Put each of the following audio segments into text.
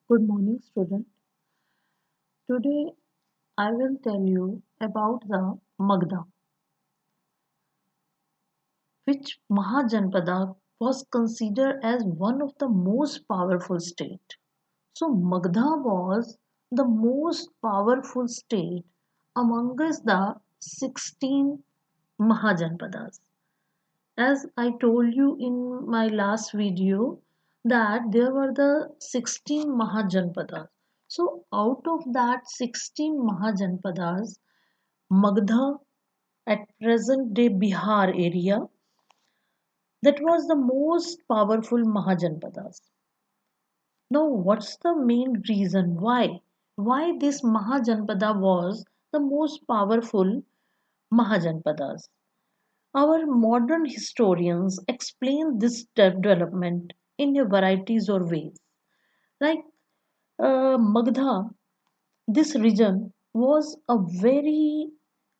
Good morning, student. Today I will tell you about the Magda, which Mahajanpada was considered as one of the most powerful state. So Magda was the most powerful state amongst the 16 Mahajanpadas. As I told you in my last video that there were the 16 Mahajanpadas. So out of that 16 Mahajanpadas, Magdha at present day Bihar area, that was the most powerful Mahajanpadas. Now what's the main reason why this Mahajanpada was the most powerful Mahajanpadas? Our modern historians explain this development in a varieties of ways. Like Magdha, this region was a very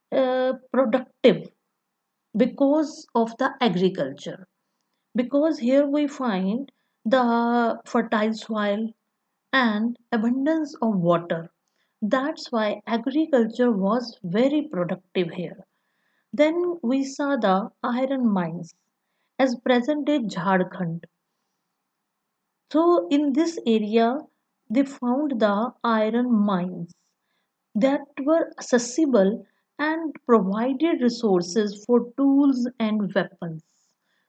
productive because of the agriculture. Because here we find the fertile soil and abundance of water. That's why agriculture was very productive here. Then we saw the iron mines as present day Jharkhand. So in this area, they found the iron mines that were accessible and provided resources for tools and weapons.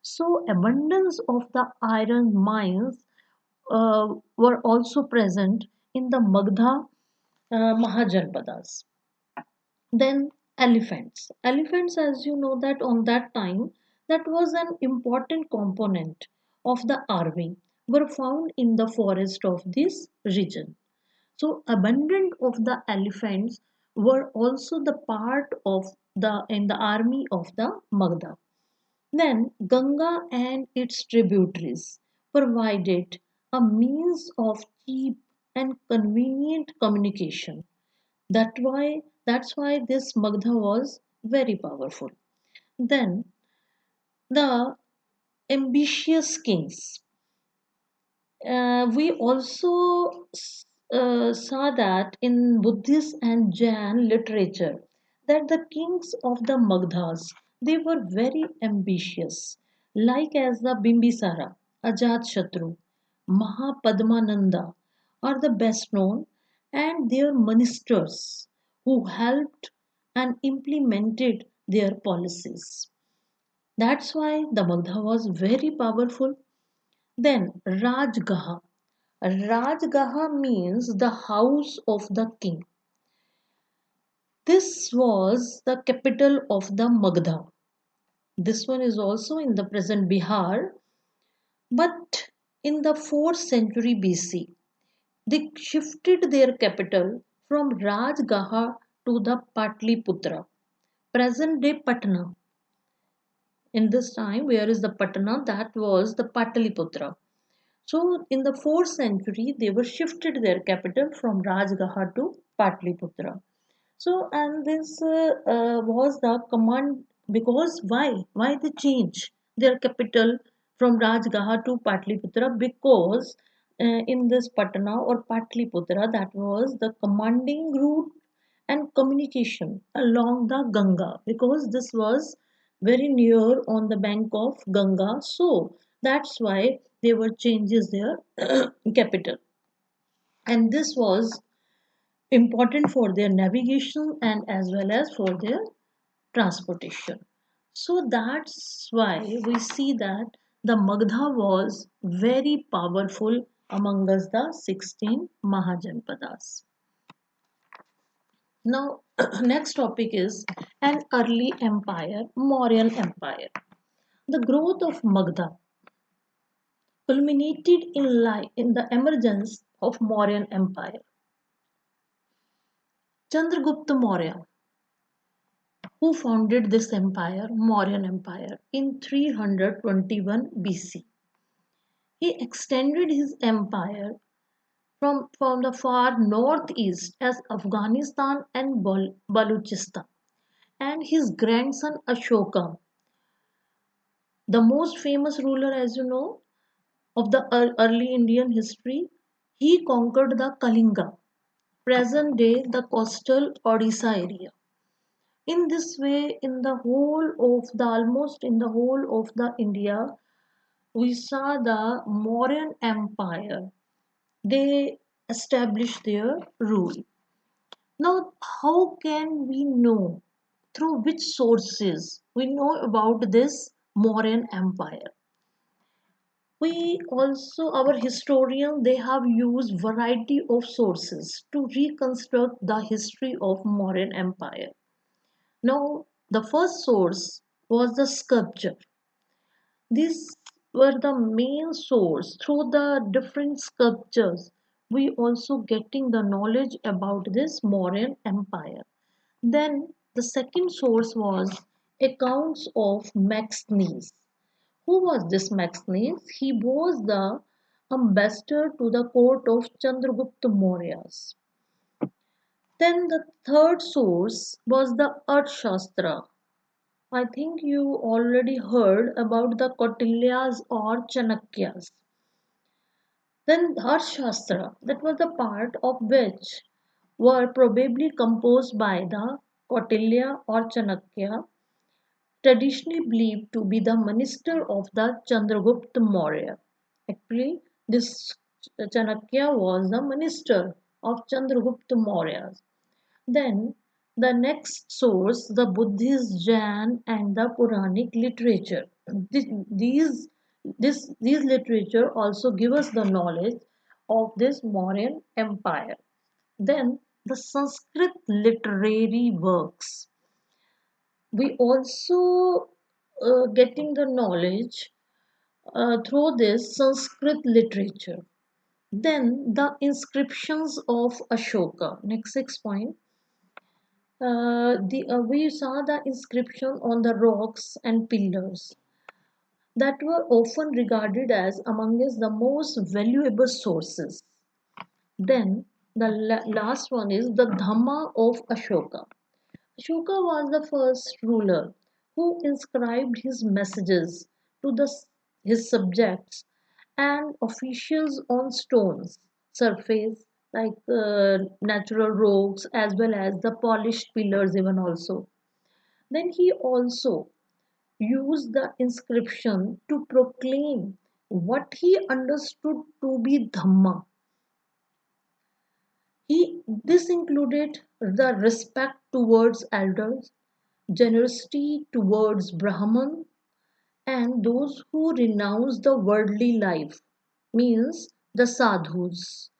So abundance of the iron mines were also present in the Magdha Mahajanpadas. Then elephants. Elephants, as you know, that on that time, that was an important component of the army, were found in the forest of this region. So abundant of the elephants were also the part of the in the army of the Magda. Then Ganga and its tributaries provided a means of cheap and convenient communication. That's why this Magdha was very powerful. Then the ambitious kings. We also saw that in Buddhist and Jain literature that the kings of the Magdhas they were very ambitious, like as the Bimbisara, Ajatshatru, Mahapadmananda are the best known, and their ministers who helped and implemented their policies. That's why the Magdha was very powerful. Then Rajgaha. Rajgaha means the house of the king. This was the capital of the Magdha. This one is also in the present Bihar, but in the 4th century BC, they shifted their capital from Rajgaha to the Patliputra, present day Patna. In this time, where is the Patna? That was the Pataliputra. So in the 4th century, they were shifted their capital from Rajgaha to Patliputra. So and this was the command because why? Why they change their capital from Rajgaha to Patliputra? Because in this Patna or Patliputra, that was the commanding route and communication along the Ganga because this was very near on the bank of Ganga. So that's why they were changes their capital, and this was important for their navigation and as well as for their transportation. So that's why we see that the Magdha was very powerful among us the 16 Mahajanpadas. Now, next topic is an early empire, Mauryan Empire. The growth of Magdha culminated in the emergence of Mauryan Empire. Chandragupta Maurya, who founded this empire, Mauryan Empire, in 321 BC. He extended his empire from the far northeast as Afghanistan and Baluchistan. And his grandson Ashoka, the most famous ruler, as you know, of the early Indian history, He conquered the Kalinga, present day the coastal Odisha area. In this way, in the whole of the almost in the whole of the India, we saw the Mauryan Empire. They established their rule. Now, how can we know through which sources we know about this Mauryan Empire? We also, our historians, they have used variety of sources to reconstruct the history of Mauryan Empire. Now, the first source was the sculpture. These were the main source. Through the different sculptures, we also getting the knowledge about this Mauryan Empire. Then the second source was accounts of Maximus. Who was this Maximus? He was the ambassador to the court of Chandragupta Mauryas. Then the third source was the Arthashastra. I think you already heard about the Kautilyas or Chanakyas. Then Arthashastra, that was the part of which were probably composed by the Kautilya or Chanakya, traditionally believed to be the minister of the Chandragupta Maurya. Actually, this Chanakya was the minister of Chandragupta Maurya. Then the next source, the Buddhist, Jain, and the Puranic literature. These, these literature also give us the knowledge of this Mauryan Empire. Then the Sanskrit literary works. We also getting the knowledge through this Sanskrit literature. Then the inscriptions of Ashoka. Next 6 point. We saw the inscription on the rocks and pillars that were often regarded as among us the most valuable sources. Then the last one is the Dhamma of Ashoka. Ashoka was the first ruler who inscribed his messages to his subjects and officials on stones, surface like natural rocks as well as the polished pillars even also. Then he also used the inscription to proclaim what he understood to be Dhamma. This included the respect towards elders, generosity towards Brahman, and those who renounce the worldly life, means the sadhus,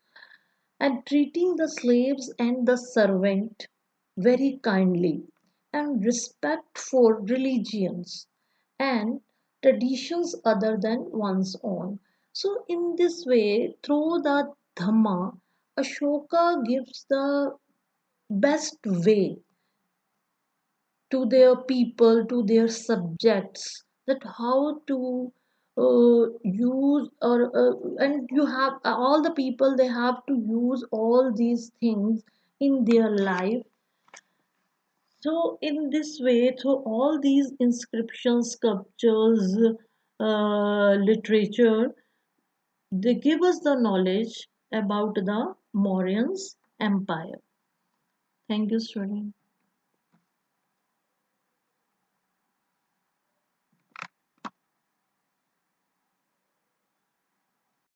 and treating the slaves and the servant very kindly, and respect for religions and traditions other than one's own. So, in this way, through the Dhamma, Ashoka gives the best way to their people, to their subjects, that how to use or and you have all the people they have to use all these things in their life. So in this way, through all these inscriptions, sculptures, literature, they give us the knowledge about the Mauryans Empire. Thank you, student.